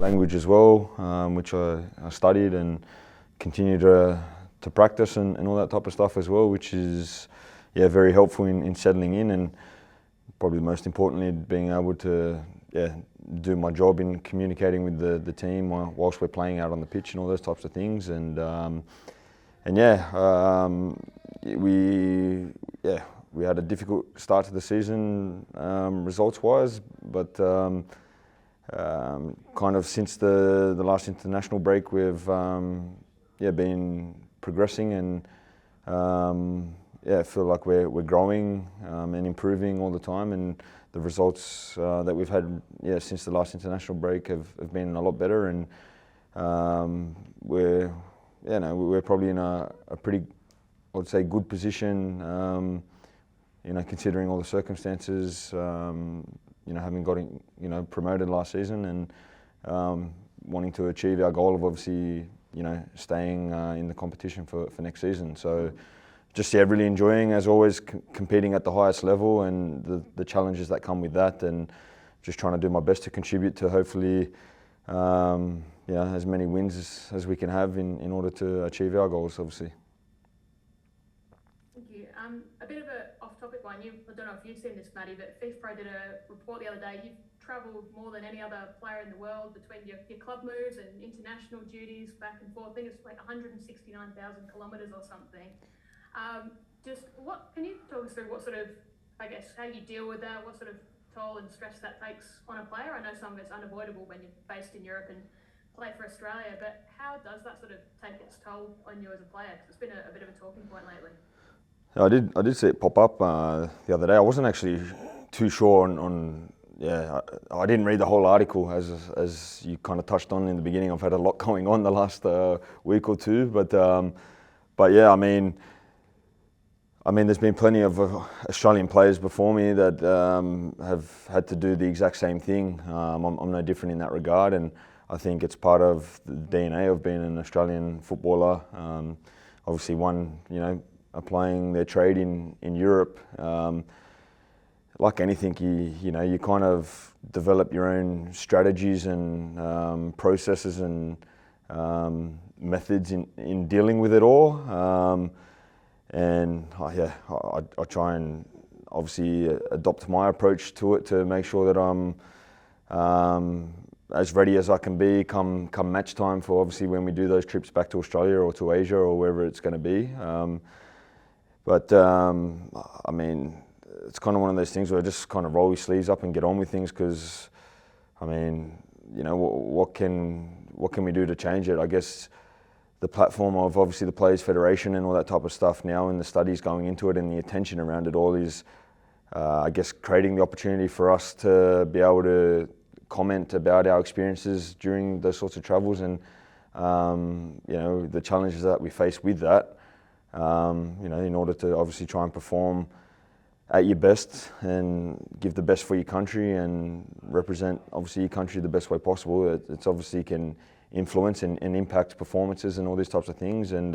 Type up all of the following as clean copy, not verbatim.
language as well, which I studied and continue to practice and all that type of stuff as well, which is very helpful in settling in, and probably most importantly being able to do my job in communicating with the team whilst we're playing out on the pitch and all those types of things. We had a difficult start to the season results-wise, but kind of since the last international break, we've been progressing, and I feel like we're growing and improving all the time, and the results that we've had since the last international break have been a lot better, and we're probably in a pretty, I would say, good position, considering all the circumstances, having gotten promoted last season, and wanting to achieve our goal of obviously staying in the competition for next season. So just really enjoying, as always, competing at the highest level, and the challenges that come with that, and just trying to do my best to contribute to hopefully as many wins as we can have in order to achieve our goals, obviously. Thank you. A bit of an off-topic one. I don't know if you've seen this, Maty, but FIFPro did a report the other day. You've travelled more than any other player in the world between your club moves and international duties back and forth. I think it's like 169,000 kilometres or something. Can you talk us through what sort of, I guess, how you deal with that, what sort of toll and stress that takes on a player? I know some of it's unavoidable when you're based in Europe and play for Australia, but how does that sort of take its toll on you as a player? Because it's been a bit of a talking point lately. I did see it pop up the other day. I wasn't actually too sure I didn't read the whole article, as you kind of touched on in the beginning. I've had a lot going on the last week or two, but yeah, I mean, there's been plenty of Australian players before me that have had to do the exact same thing. I'm no different in that regard, and I think it's part of the DNA of being an Australian footballer. Obviously, applying their trade in Europe. Like anything, you kind of develop your own strategies and processes and methods in dealing with it all. I try and obviously adopt my approach to it to make sure that I'm as ready as I can be come match time for obviously when we do those trips back to Australia or to Asia or wherever it's going to be. I mean, it's kind of one of those things where I just kind of roll your sleeves up and get on with things, because, I mean, what can we do to change it? I guess the platform of obviously the Players Federation and all that type of stuff now, and the studies going into it and the attention around it all is, I guess, creating the opportunity for us to be able to comment about our experiences during those sorts of travels, and the challenges that we face with that. In order to obviously try and perform at your best and give the best for your country and represent obviously your country the best way possible. It's obviously can influence and impact performances and all these types of things, and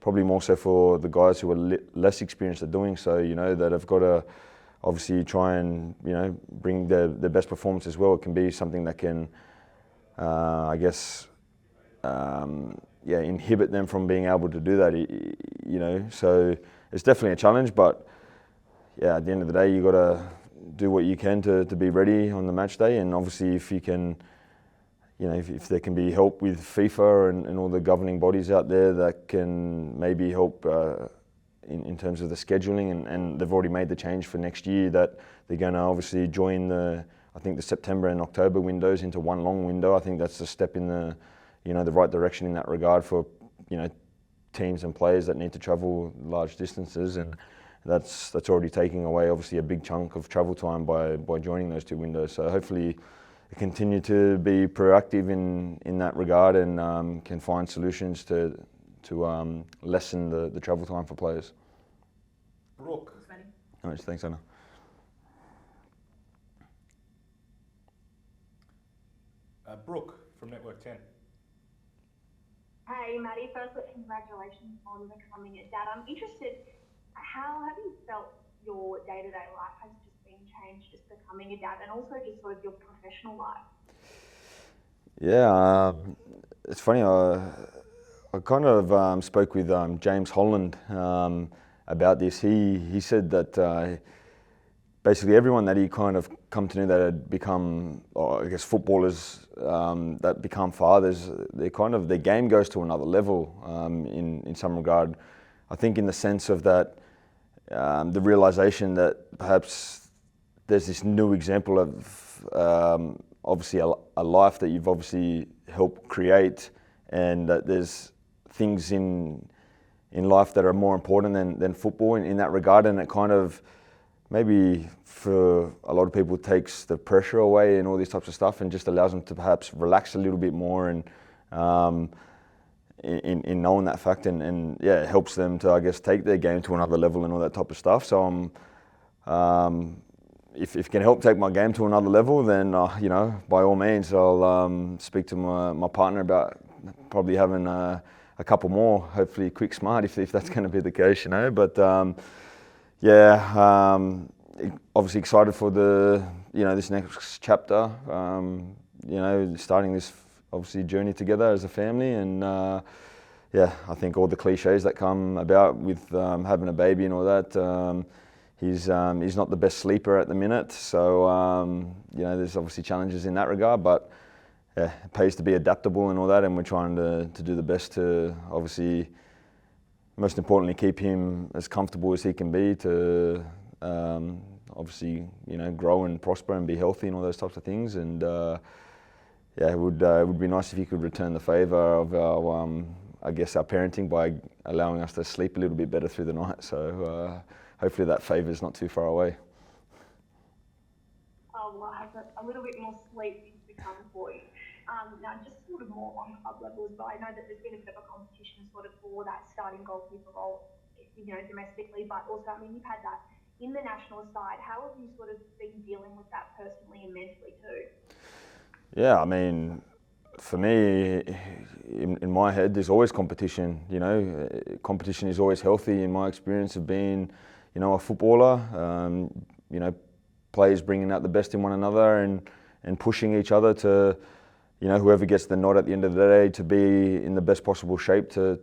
probably more so for the guys who are less experienced at doing so, that have got to obviously try and bring their best performance as well. It can be something that can I guess inhibit them from being able to do that, so it's definitely a challenge, but at the end of the day, you got to do what you can to be ready on the match day. And obviously if you can, if there can be help with FIFA and all the governing bodies out there that can maybe help in terms of the scheduling, and they've already made the change for next year that they're going to obviously join the September and October windows into one long window. I think that's a step in the right direction in that regard for teams and players that need to travel large distances, and that's already taking away obviously a big chunk of travel time by joining those two windows. So hopefully continue to be proactive in that regard, and can find solutions to lessen the travel time for players. Brooke. No, thanks, Anna. Brooke from Network 10. Hey, Maty. Firstly, congratulations on becoming a dad. I'm interested, how have you felt your day-to-day life has just been changed just becoming a dad, and also just sort of your professional life? Yeah, it's funny. I kind of spoke with James Holland about this. He said that basically everyone that he kind of come to know that had become, I guess, footballers that become fathers, their game goes to another level in some regard. I think in the sense of that the realization that perhaps there's this new example of obviously a life that you've obviously helped create, and that there's things in life that are more important than football in that regard, and it kind of maybe for a lot of people takes the pressure away and all these types of stuff, and just allows them to perhaps relax a little bit more, and in knowing that fact, and yeah, it helps them to, I guess, take their game to another level and all that type of stuff. So if it can help take my game to another level, then by all means, I'll speak to my partner about probably having a couple more, hopefully quick, smart, if that's going to be the case, But obviously excited for this next chapter. Starting this obviously journey together as a family, and I think all the cliches that come about with having a baby and all that. He's not the best sleeper at the minute, so there's obviously challenges in that regard, but it pays to be adaptable and all that, and we're trying to do the best to obviously, most importantly, keep him as comfortable as he can be to obviously grow and prosper and be healthy and all those types of things. And it would be nice if he could return the favour of our our parenting by allowing us to sleep a little bit better through the night. So hopefully that favour is not too far away. Well, I have a little bit more sleep to come for you. Now, just sort of more on club levels, but I know that there's been a bit of a competition sort of for that starting goalkeeper role, domestically, but also, you've had that in the national side. How have you sort of been dealing with that personally and mentally too? Yeah, for me, in my head, there's always competition. Competition is always healthy in my experience of being, a footballer. Players bringing out the best in one another and pushing each other to, whoever gets the nod at the end of the day, to be in the best possible shape to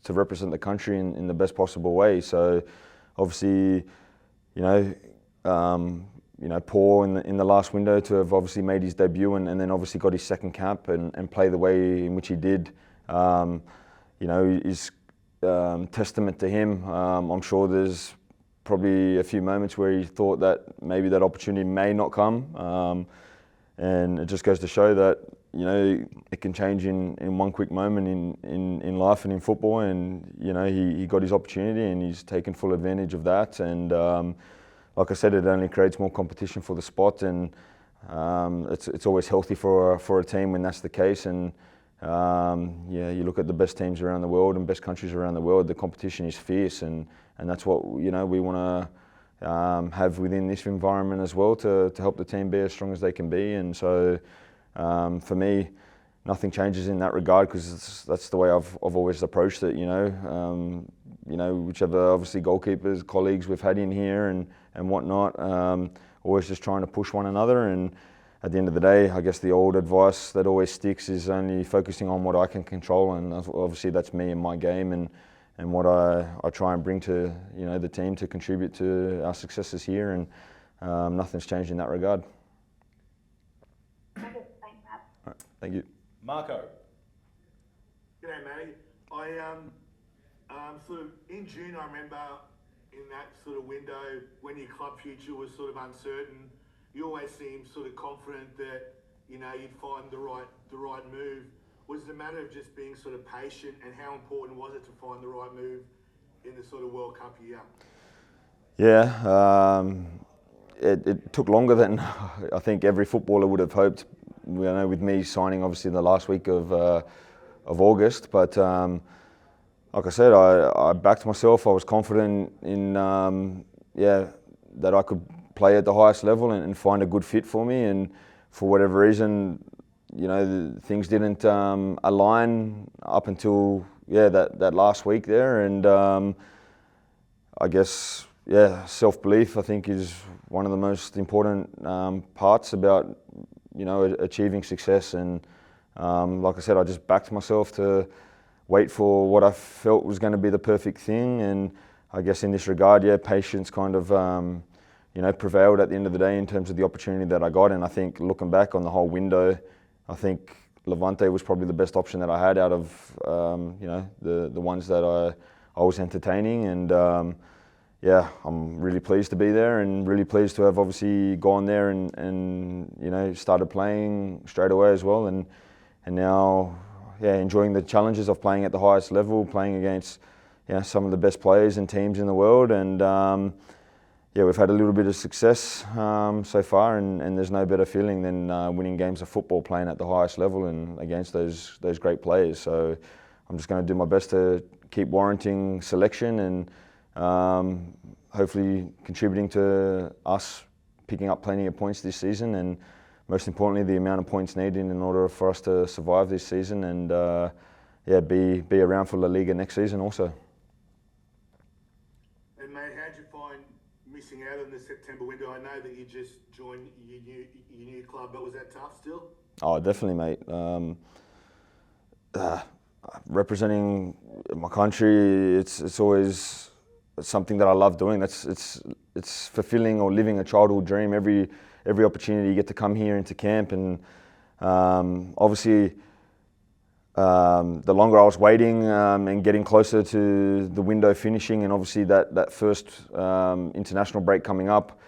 represent the country in the best possible way. So obviously, Paul in the last window to have obviously made his debut and then obviously got his second cap and play the way in which he did, is testament to him. I'm sure there's probably a few moments where he thought that maybe that opportunity may not come, and it just goes to show that it can change in one quick moment in life and in football, and he got his opportunity and he's taken full advantage of that, and like I said, it only creates more competition for the spot, and it's always healthy for a team when that's the case. And you look at the best teams around the world and best countries around the world, the competition is fierce, and that's what we want to have within this environment as well to help the team be as strong as they can be. And so for me, nothing changes in that regard, because that's the way I've always approached it. Whichever obviously goalkeepers, colleagues we've had in here and whatnot, always just trying to push one another. And at the end of the day, I guess the old advice that always sticks is only focusing on what I can control, and obviously that's me and my game and what I try and bring to the team to contribute to our successes here, and nothing's changed in that regard. Okay, thanks, Matt. All right, thank you. Marco. G'day, Matty. I sort of in June, I remember in that sort of window when your club future was sort of uncertain, you always seemed sort of confident that you'd find the right move. Was it a matter of just being sort of patient, and how important was it to find the right move in the sort of World Cup year? Yeah, it took longer than I think every footballer would have hoped. With me signing obviously in the last week of August, but like I said, I backed myself. I was confident in that I could play at the highest level and find a good fit for me. And for whatever reason, things didn't align up until that last week there. And I guess self-belief, I think, is one of the most important parts about achieving success. And like I said, I just backed myself to wait for what I felt was going to be the perfect thing. And I guess in this regard, yeah, patience kind of, prevailed at the end of the day in terms of the opportunity that I got. And I think looking back on the whole window, I think Levante was probably the best option that I had out of, the ones that I was entertaining. And yeah, I'm really pleased to be there and really pleased to have obviously gone there and started playing straight away as well. And now, yeah, enjoying the challenges of playing at the highest level, playing against some of the best players and teams in the world. And yeah, we've had a little bit of success so far, and there's no better feeling than winning games of football playing at the highest level and against those great players. So I'm just going to do my best to keep warranting selection and hopefully contributing to us picking up plenty of points this season, and most importantly the amount of points needed in order for us to survive this season and be around for La Liga next season also. And mate, how'd you find missing out on the September window? I know that you just joined your new club, but was that tough still? Oh, definitely, mate. Representing my country, it's always something that I love doing. It's fulfilling or living a childhood dream. Every opportunity you get to come here into camp, and obviously the longer I was waiting and getting closer to the window finishing, and obviously that first international break coming up,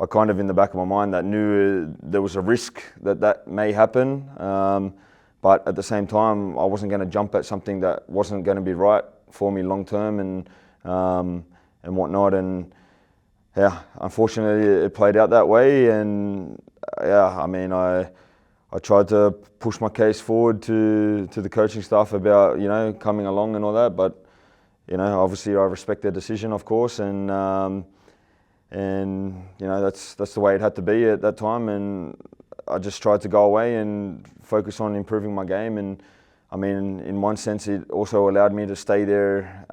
I kind of in the back of my mind that knew there was a risk that may happen, but at the same time I wasn't going to jump at something that wasn't going to be right for me long term and whatnot. And yeah, unfortunately it played out that way. And yeah, I mean, I tried to push my case forward to the coaching staff about coming along and all that, but obviously I respect their decision, of course, and that's the way it had to be at that time. And I just tried to go away and focus on improving my game. And I mean, in one sense, it also allowed me to stay there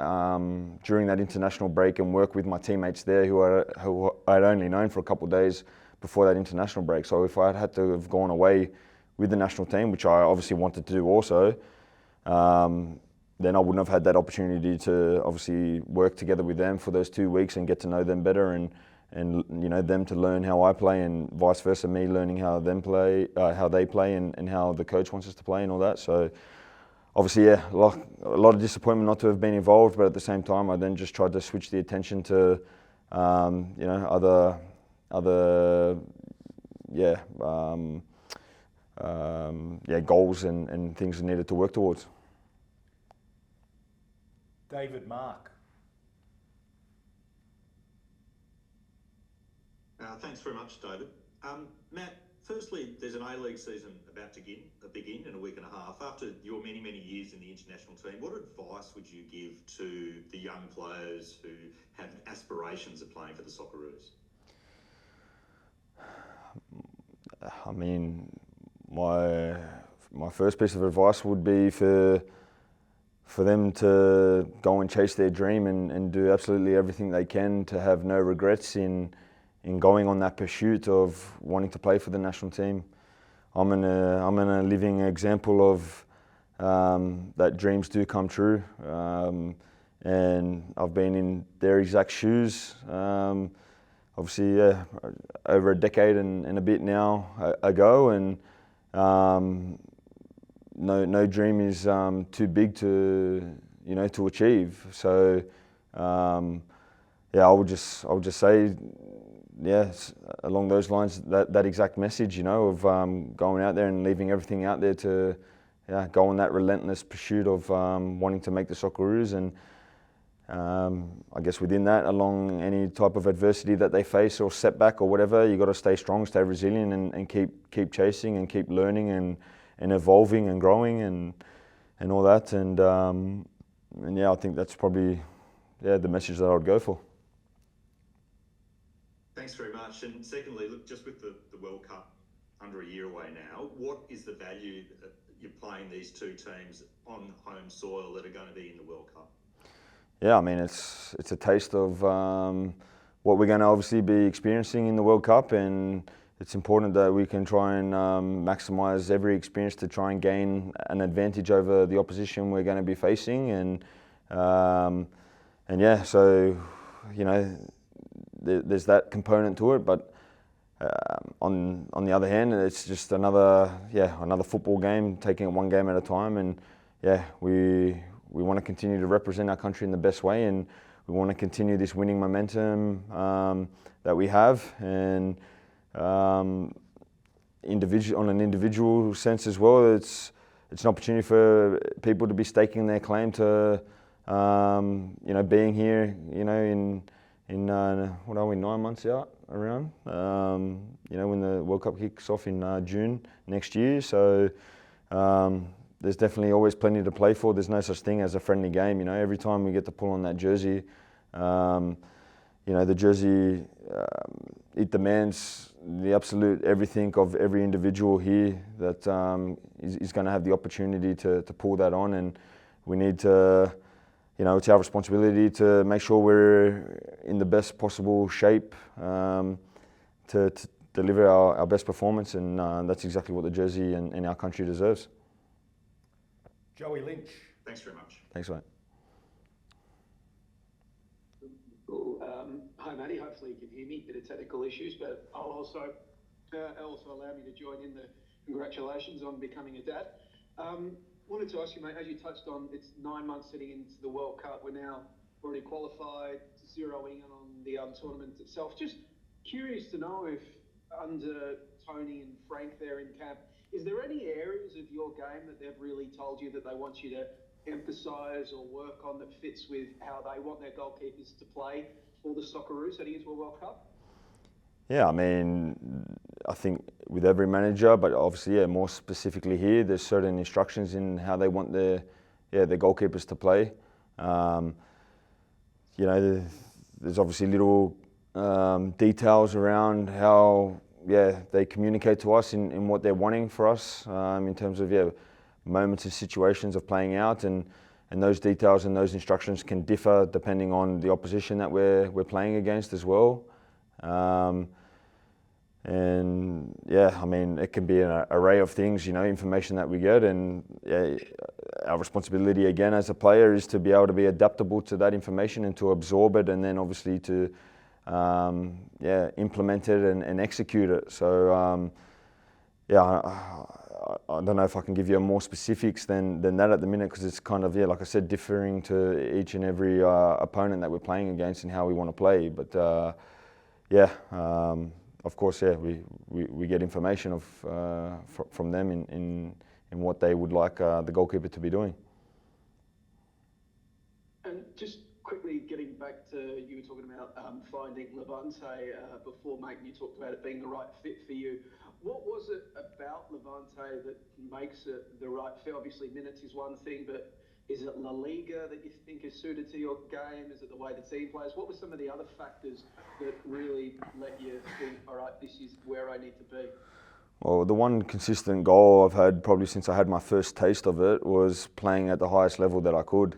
during that international break and work with my teammates there who I'd only known for a couple of days before that international break. So if I had to have gone away with the national team, which I obviously wanted to do also, then I wouldn't have had that opportunity to obviously work together with them for those 2 weeks and get to know them better and them to learn how I play and vice versa, me learning how they play and how the coach wants us to play and all that. So obviously, yeah, a lot of disappointment not to have been involved, but at the same time I then just tried to switch the attention to other goals and things that needed to work towards. David Mark. Thanks very much, David. Matt, firstly, there's an A-League season about to begin in a week and a half. After your many, many years in the international team, what advice would you give to the young players who have aspirations of playing for the Socceroos? I mean, my first piece of advice would be for them to go and chase their dream and do absolutely everything they can to have no regrets in going on that pursuit of wanting to play for the national team. I'm a living example of that dreams do come true, and I've been in their exact shoes. Obviously, yeah, over a decade and a bit now ago, and no dream is too big to achieve. So yeah, I would just say, yeah, along those lines, that exact message, of going out there and leaving everything out there to go on that relentless pursuit of wanting to make the Socceroos. And I guess within that, along any type of adversity that they face or setback or whatever, you got to stay strong, stay resilient, and keep chasing and keep learning and evolving and growing and all that. And yeah, I think that's probably the message that I would go for. Thanks very much. And secondly, look, just with the World Cup under a year away now, what is the value that you're playing these two teams on home soil that are going to be in the World Cup? Yeah, I mean, it's a taste of what we're going to obviously be experiencing in the World Cup, and it's important that we can try and maximise every experience to try and gain an advantage over the opposition we're going to be facing, and yeah, so there's that component to it, but on the other hand, it's just another football game, taking it one game at a time, and yeah, we want to continue to represent our country in the best way, and we want to continue this winning momentum that we have, and on an individual sense as well, it's an opportunity for people to be staking their claim to being here, in what are we, 9 months out around, when the World Cup kicks off in June next year. So there's definitely always plenty to play for. There's no such thing as a friendly game. Every time we get to pull on that jersey, the jersey, it demands the absolute everything of every individual here that is going to have the opportunity to pull that on, and we need to, it's our responsibility to make sure we're in the best possible shape to deliver our best performance, and that's exactly what the jersey and our country deserves. Joey Lynch. Thanks very much. Thanks, mate. Hi, Maty. Hopefully you can hear me. Bit of technical issues, but I'll also allow me to join in the congratulations on becoming a dad. Wanted to ask you, mate, as you touched on, it's 9 months heading into the World Cup. We're now already qualified, zeroing in on the tournament itself. Just curious to know if under Tony and Frank there in camp, is there any areas of your game that they've really told you that they want you to emphasise or work on that fits with how they want their goalkeepers to play for the Socceroos heading into a World Cup? Yeah, I think with every manager, but obviously, more specifically here, there's certain instructions in how they want their goalkeepers to play. There's obviously little details around how they communicate to us in what they're wanting for us in terms of moments and situations of playing out, and those details and those instructions can differ depending on the opposition that we're playing against as well. It can be an array of things, information that we get, and our responsibility again as a player is to be able to be adaptable to that information and to absorb it, and then obviously to implement it and execute it. So I don't know if I can give you more specifics than that at the minute, because it's kind of, like I said, differing to each and every opponent that we're playing against and how we want to play. But of course, we get information from them in what they would like the goalkeeper to be doing. And just quickly getting back to, you were talking about finding Levante before, mate, and you talked about it being the right fit for you. What was it about Levante that makes it the right fit? Obviously, minutes is one thing, but is it La Liga that you think is suited to your game? Is it the way the team plays? What were some of the other factors that really let you think, all right, this is where I need to be? Well, the one consistent goal I've had probably since I had my first taste of it was playing at the highest level that I could.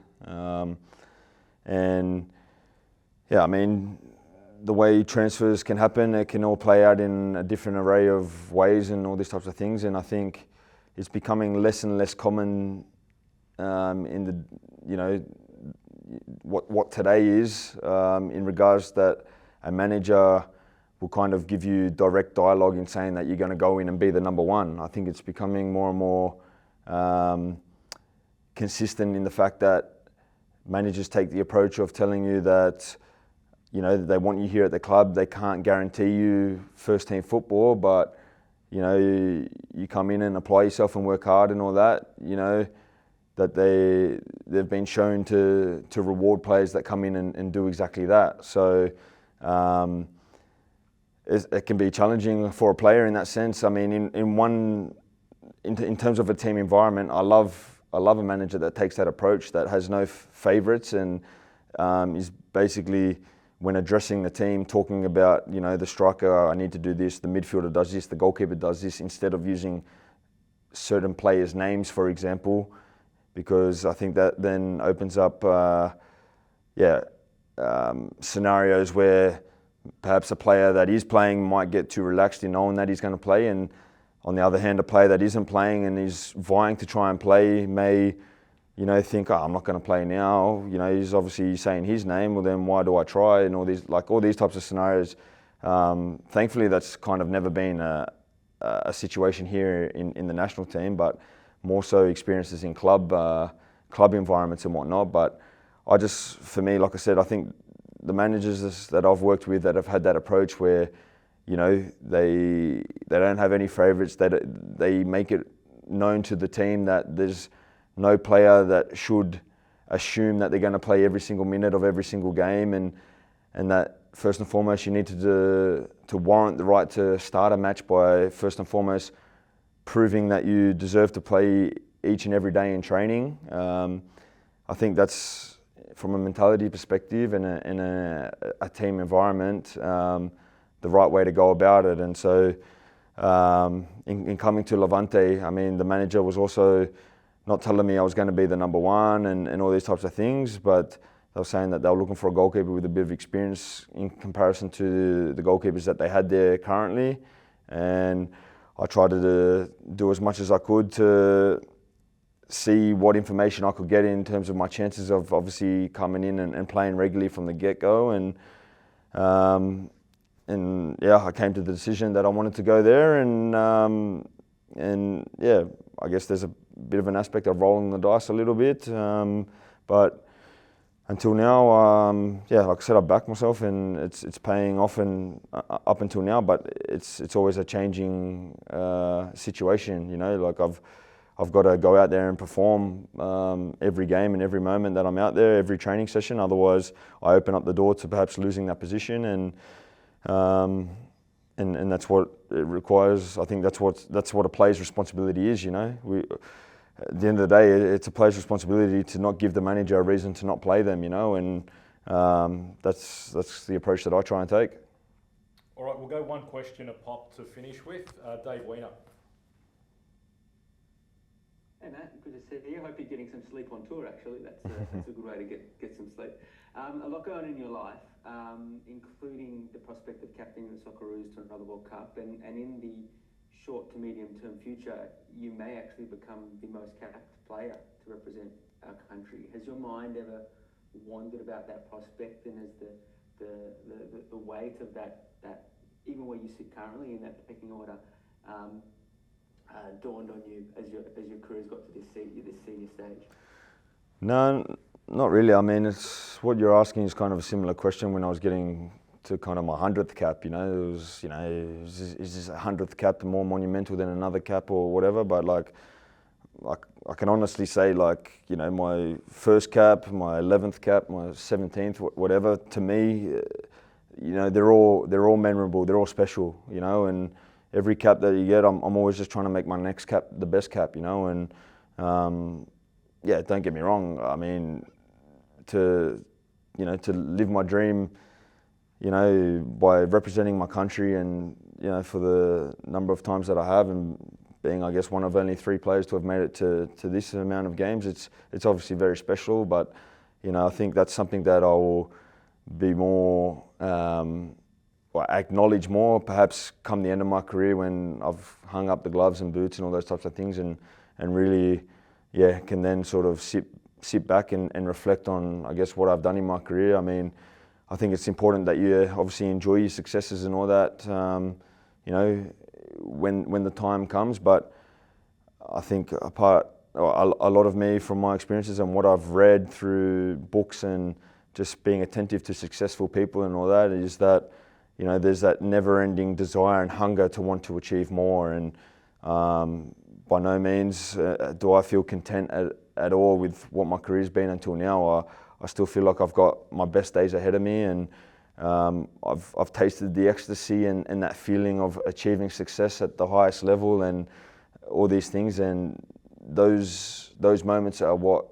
The way transfers can happen, it can all play out in a different array of ways and all these types of things. And I think it's becoming less and less common in the, what today is in regards that a manager will kind of give you direct dialogue in saying that you're going to go in and be the number one. I think it's becoming more and more consistent in the fact that managers take the approach of telling you that they want you here at the club. They can't guarantee you first team football, but you come in and apply yourself and work hard and all that. That they've been shown to reward players that come in and do exactly that. So it can be challenging for a player in that sense. I mean, in terms of a team environment, I love a manager that takes that approach, that has no favourites, and is basically, when addressing the team, talking about, the striker, I need to do this, the midfielder does this, the goalkeeper does this, instead of using certain players' names, for example, because I think that then opens up, scenarios where perhaps a player that is playing might get too relaxed in knowing that he's going to play, and on the other hand, a player that isn't playing and is vying to try and play may, think, oh, I'm not going to play now. He's obviously saying his name. Well, then why do I try? And all these types of scenarios. Thankfully, that's kind of never been a situation here in the national team, but more so experiences in club environments and whatnot. But for me, like I said, I think the managers that I've worked with that have had that approach where, they don't have any favourites. They make it known to the team that there's no player that should assume that they're going to play every single minute of every single game, and that first and foremost you need to warrant the right to start a match by first and foremost proving that you deserve to play each and every day in training. I think that's, from a mentality perspective and in a team environment, the right way to go about it. And so in coming to Levante, I mean, the manager was also not telling me I was going to be the number one and all these types of things, but they were saying that they were looking for a goalkeeper with a bit of experience in comparison to the goalkeepers that they had there currently. And I tried to do as much as I could to see what information I could get in terms of my chances of obviously coming in and playing regularly from the get-go. And I came to the decision that I wanted to go there. And I guess there's a bit of an aspect of rolling the dice a little bit. But until now, like I said, I backed myself, and it's paying off and up until now. But it's always a changing situation, Like I've got to go out there and perform every game and every moment that I'm out there, every training session. Otherwise, I open up the door to perhaps losing that position, and that's what it requires. I think that's what a player's responsibility is. At the end of the day, it's a player's responsibility to not give the manager a reason to not play them, and that's the approach that I try and take. All right, we'll go one question a pop to finish with. Dave Weiner. Hey Matt, good to see you. Hope you're getting some sleep on tour. Actually, that's a good way to get some sleep. A lot going on in your life, including the prospect of captaining the Socceroos to another World Cup, and in the short to medium term future, you may actually become the most capped player to represent our country. Has your mind ever wandered about that prospect, and has the weight of that even where you sit currently in that pecking order dawned on you as your career's got to this senior stage? No, not really. I mean, it's what you're asking is kind of a similar question when I was getting to kind of my 100th cap. It was, is this 100th cap more monumental than another cap or whatever? But like I can honestly say, my first cap, my 11th cap, my 17th, whatever. To me, they're all memorable. They're all special. And every cap that you get, I'm always just trying to make my next cap the best cap. And don't get me wrong. I mean, to live my dream, by representing my country and, for the number of times that I have, and being, I guess, one of only 3 players to have made it to this amount of games, it's obviously very special. But, I think that's something that I will be more, acknowledge more, perhaps come the end of my career when I've hung up the gloves and boots and all those types of things, and really, can then sort of sit back and reflect on, I guess, what I've done in my career. I mean, I think it's important that you obviously enjoy your successes and all that, when the time comes. But I think a lot of me, from my experiences and what I've read through books and just being attentive to successful people and all that, is that, there's that never-ending desire and hunger to want to achieve more. And by no means do I feel content at all with what my career's been until now. I still feel like I've got my best days ahead of me, and I've tasted the ecstasy and that feeling of achieving success at the highest level and all these things. And those moments are what,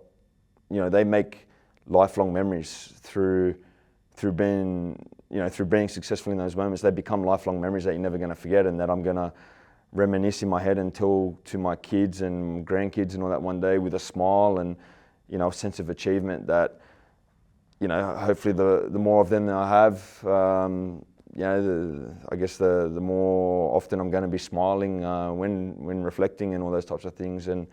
they make lifelong memories through being successful in those moments. They become lifelong memories that you're never going to forget, and that I'm going to reminisce in my head to my kids and grandkids and all that one day with a smile and, a sense of achievement that, hopefully the more of them that I have, you know, I guess the more often I'm going to be smiling when reflecting and all those types of things. And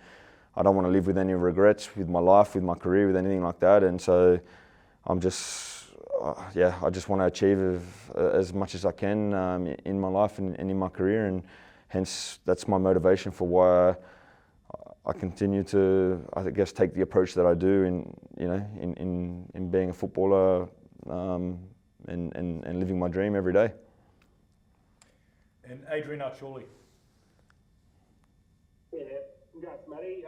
I don't want to live with any regrets with my life, with my career, with anything like that. And so I'm just, I just want to achieve as much as I can in my life and in my career. And hence, that's my motivation for why I continue to, I guess, take the approach that I do in being a footballer and living my dream every day. And Adrian Archuli. Yeah, congrats, Matty.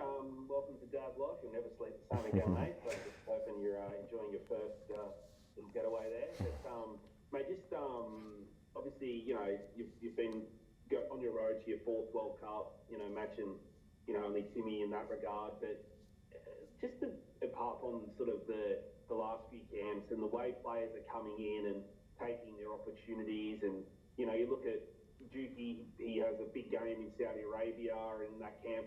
Welcome to Dad's life. You'll never sleep the same again, mate. So just hoping you're enjoying your first little getaway there. But, mate, just obviously, you know, you've been on your road to your fourth World Cup, you know, matching, you know, only Timmy in that regard. But just apart from sort of the last few camps and the way players are coming in and taking their opportunities, and, you know, you look at Dukey, he has a big game in Saudi Arabia in that camp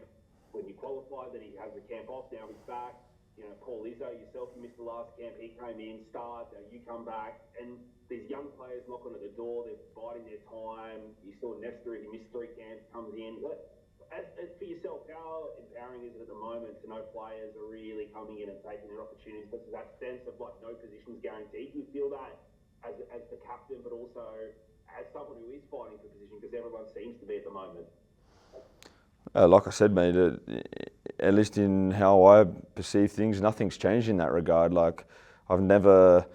when you qualified, then he has the camp off, now he's back. You know, Paul Izzo, yourself, you missed the last camp, he came in, you come back, and these young players knocking at the door, they're biding their time. You saw Nestor, he missed 3 camps, comes in. As for yourself, how empowering is it at the moment to know players are really coming in and taking their opportunities? But there's that sense of like no position's guaranteed. Do you feel that as the captain, but also as someone who is fighting for position, because everyone seems to be at the moment? Like I said, mate, at least in how I perceive things, nothing's changed in that regard. Like, I've never,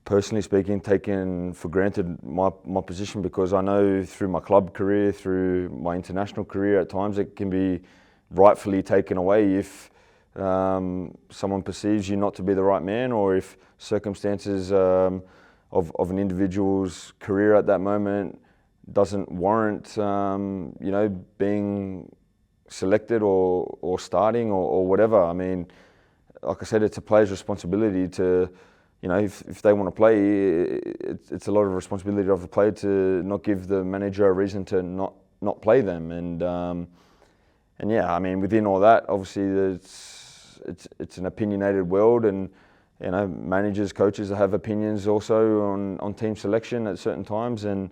personally speaking, taken for granted my position, because I know through my club career, through my international career, at times it can be rightfully taken away if someone perceives you not to be the right man, or if circumstances of an individual's career at that moment doesn't warrant, you know, being selected or starting or whatever. I mean, like I said, it's a player's responsibility to, you know, if they want to play, it's a lot of responsibility of the player to not give the manager a reason to not play them. And yeah, I mean, within all that, obviously, it's an opinionated world, and you know, managers, coaches have opinions also on team selection at certain times, and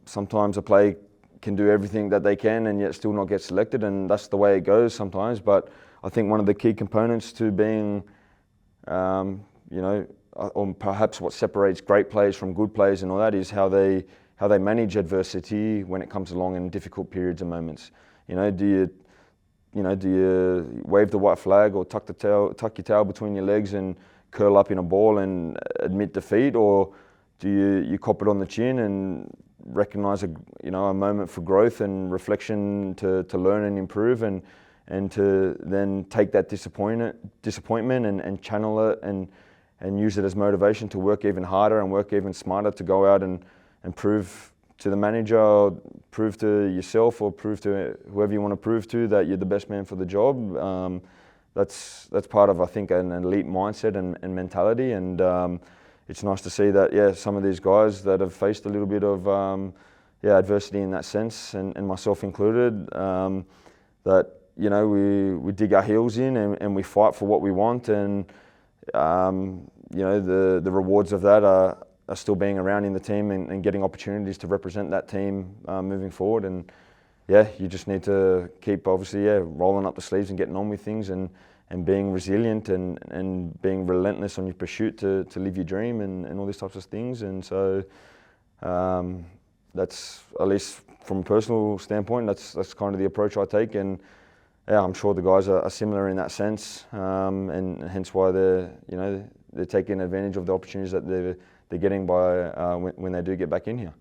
sometimes a player can do everything that they can and yet still not get selected, and that's the way it goes sometimes. But I think one of the key components to being, you know, or perhaps what separates great players from good players and all that, is how they manage adversity when it comes along in difficult periods and moments. You know, do you wave the white flag or tuck your tail between your legs and curl up in a ball and admit defeat, or do you cop it on the chin and recognise a moment for growth and reflection to learn and improve, and to then take that disappointment and channel it and use it as motivation to work even harder and work even smarter, to go out and prove to the manager, or prove to yourself, or prove to whoever you want to prove to that you're the best man for the job. That's part of, I think, an elite mindset and mentality. And it's nice to see that, yeah, some of these guys that have faced a little bit of adversity in that sense, and myself included, that, you know, we dig our heels in and we fight for what we want, and you know, the rewards of that are still being around in the team and getting opportunities to represent that team moving forward. And yeah, you just need to keep, obviously, rolling up the sleeves and getting on with things, and being resilient and being relentless on your pursuit to live your dream and all these types of things. And so that's, at least from a personal standpoint, that's kind of the approach I take. And yeah, I'm sure the guys are similar in that sense, and hence why they're taking advantage of the opportunities that they're getting by when they do get back in here.